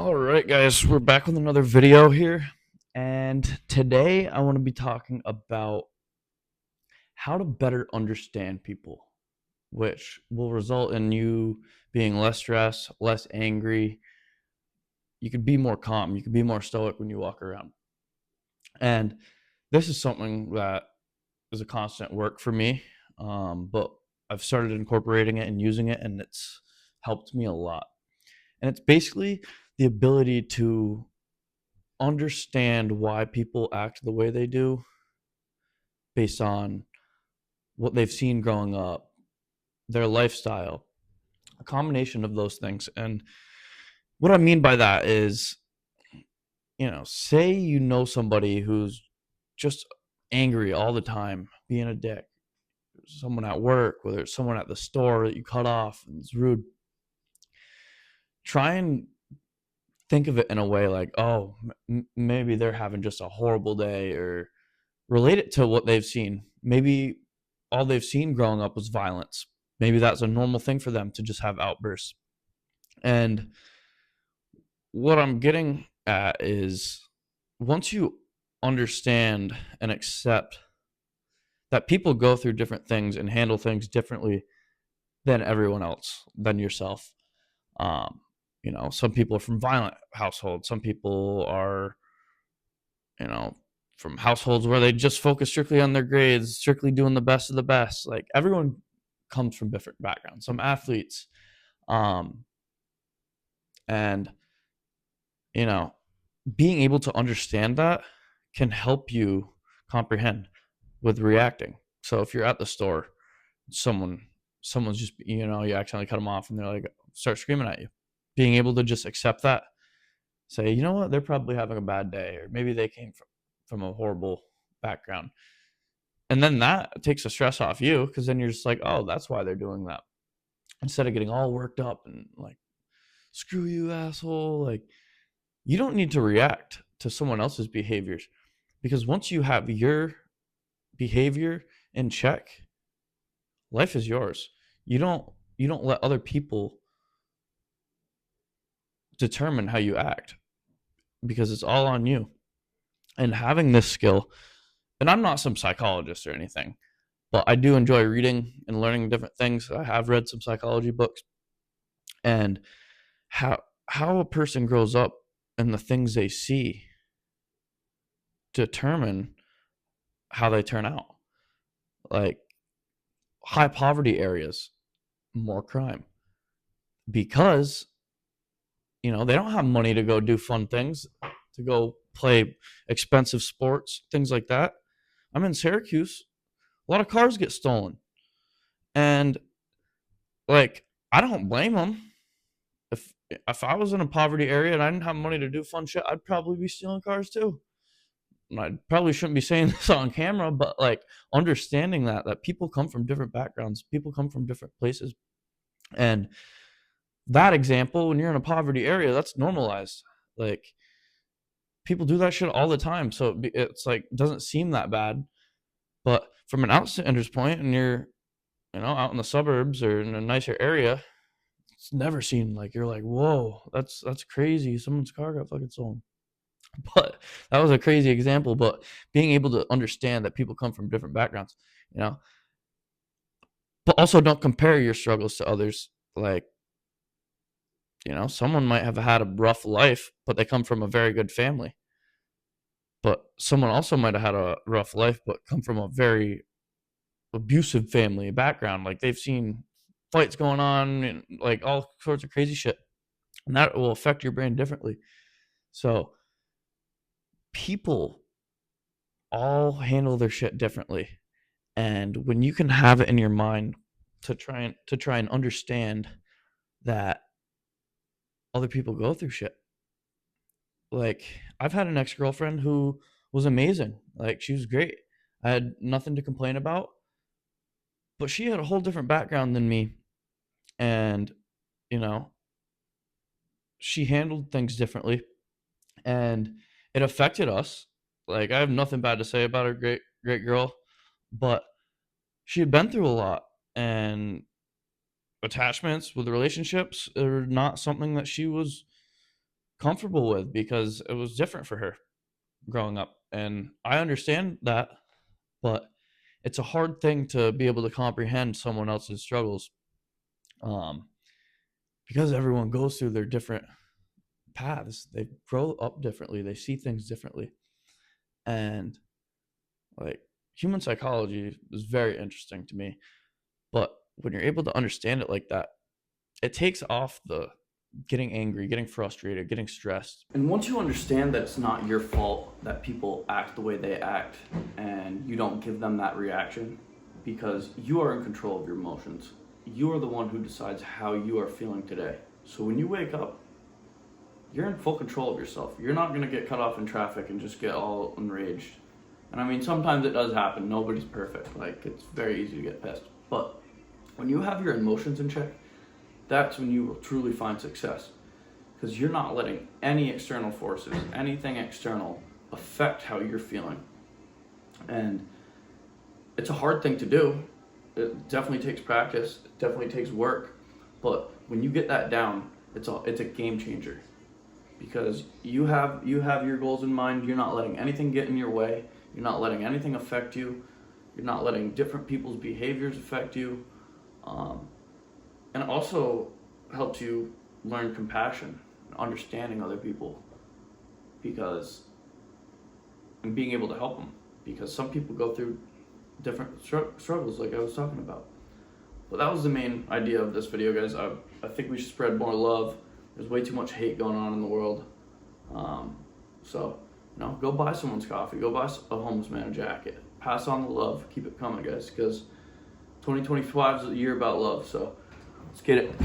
All right, guys, we're back with another video here. And today I want to be talking about how to better understand people, which will result in you being less stressed, less angry. You could be more calm, you could be more stoic when you walk around. And this is something that is a constant work for me, but I've started incorporating it and using it, and it's helped me a lot. And it's basically the ability to understand why people act the way they do based on what they've seen growing up, their lifestyle, a combination of those things. And what I mean by that is, say you know somebody who's just angry all the time, being a dick, someone at work, whether it's someone at the store that you cut off and it's rude. Try and think of it in a way like, oh, maybe they're having just a horrible day, or relate it to what they've seen. Maybe all they've seen growing up was violence. Maybe that's a normal thing for them to just have outbursts. And what I'm getting at is, once you understand and accept that people go through different things and handle things differently than everyone else, than yourself. Some people are from violent households. Some people are, you know, from households where they just focus strictly on their grades, strictly doing the best of the best. Like, everyone comes from different backgrounds. Some athletes, um, and you know, being able to understand that can help you comprehend with reacting. So if you're at the store, someone's just, you accidentally cut them off and they're like, start screaming at you. Being able to just accept that, say, you know what, they're probably having a bad day, or maybe they came from a horrible background. And then that takes the stress off you, because then you're just like, oh, that's why they're doing that. Instead of getting all worked up and like, screw you, asshole. Like, you don't need to react to someone else's behaviors, because once you have your behavior in check, life is yours. You don't let other people determine how you act, because it's all on you. And having this skill, and I'm not some psychologist or anything, but I do enjoy reading and learning different things. I have read some psychology books, and how a person grows up and the things they see determine how they turn out. Like, high poverty areas, more crime, because they don't have money to go do fun things, to go play expensive sports, things like that. I'm in Syracuse. A lot of cars get stolen, and like, I don't blame them. If I was in a poverty area and I didn't have money to do fun shit, I'd probably be stealing cars too. And I probably shouldn't be saying this on camera, but like, understanding that people come from different backgrounds, people come from different places, and that example, when you're in a poverty area, that's normalized. Like, people do that shit all the time, so it's like, doesn't seem that bad. But from an outsider's point, and you're out in the suburbs or in a nicer area, it's never seen like, you're like, whoa, that's crazy, someone's car got fucking stolen. But that was a crazy example. But being able to understand that people come from different backgrounds, you know but also don't compare your struggles to others. Like, someone might have had a rough life, but they come from a very good family. But someone also might have had a rough life, but come from a very abusive family background. Like, they've seen fights going on and like all sorts of crazy shit. And that will affect your brain differently. So people all handle their shit differently. And when you can have it in your mind to try and understand that other people go through shit. Like, I've had an ex-girlfriend who was amazing. Like, she was great. I had nothing to complain about. But she had a whole different background than me. And, you know, she handled things differently. And it affected us. Like, I have nothing bad to say about her. Great, great girl. But she had been through a lot. And attachments with relationships are not something that she was comfortable with because it was different for her growing up. And I understand that, but it's a hard thing to be able to comprehend someone else's struggles, um, because everyone goes through their different paths. They grow up differently, they see things differently. And like human psychology is very interesting to me. But when you're able to understand it like that, it takes off the getting angry, getting frustrated, getting stressed. And once you understand that it's not your fault that people act the way they act and you don't give them that reaction, because you are in control of your emotions. You are the one who decides how you are feeling today. So when you wake up, you're in full control of yourself. You're not going to get cut off in traffic and just get all enraged. And I mean, sometimes it does happen. Nobody's perfect. Like, it's very easy to get pissed. But when you have your emotions in check, that's when you will truly find success. Because you're not letting any external forces, anything external, affect how you're feeling. And it's a hard thing to do. It definitely takes practice. It definitely takes work. But when you get that down, it's a game changer. Because you have your goals in mind. You're not letting anything get in your way. You're not letting anything affect you. You're not letting different people's behaviors affect you. And it also helps you learn compassion, understanding other people, and being able to help them. Because some people go through different struggles, like I was talking about. But that was the main idea of this video, guys. I think we should spread more love. There's way too much hate going on in the world. So, go buy someone's coffee. Go buy a homeless man a jacket. Pass on the love. Keep it coming, guys, because 2025 is a year about love. So, let's get it.